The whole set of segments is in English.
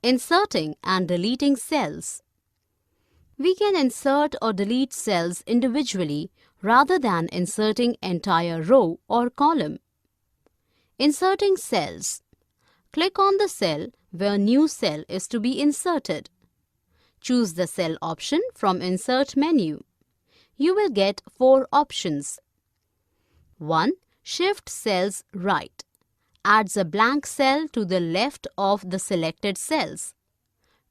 Inserting and deleting cells. We can insert or delete cells individually rather than inserting entire row or column. Inserting cells. Click on the cell where new cell is to be inserted. Choose the cell option from Insert menu. You will get 4 options. 1. Shift cells right. Adds a blank cell to the left of the selected cells.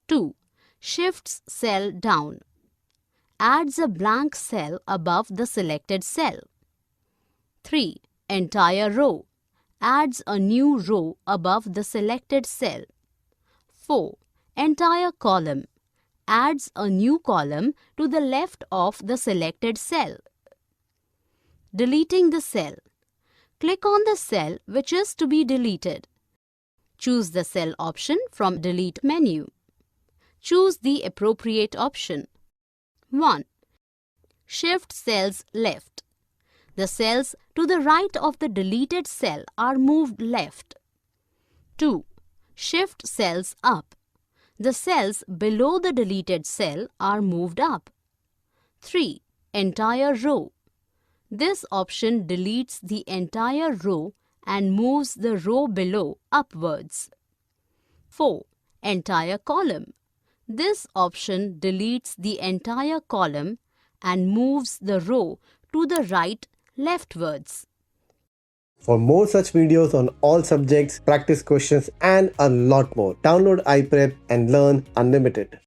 2. Shifts cell down. Adds a blank cell above the selected cell. 3. Entire row. Adds a new row above the selected cell. 4. Entire column. Adds a new column to the left of the selected cell. Deleting the cell. Click on the cell which is to be deleted. Choose the cell option from Delete menu. Choose the appropriate option. 1. Shift cells left. The cells to the right of the deleted cell are moved left. 2. Shift cells up. The cells below the deleted cell are moved up. 3. Entire row. This option deletes the entire row and moves the row below upwards. 4. Entire column. This option deletes the entire column and moves the row to the right leftwards. For more such videos on all subjects, practice questions and a lot more, download iPrep and learn unlimited.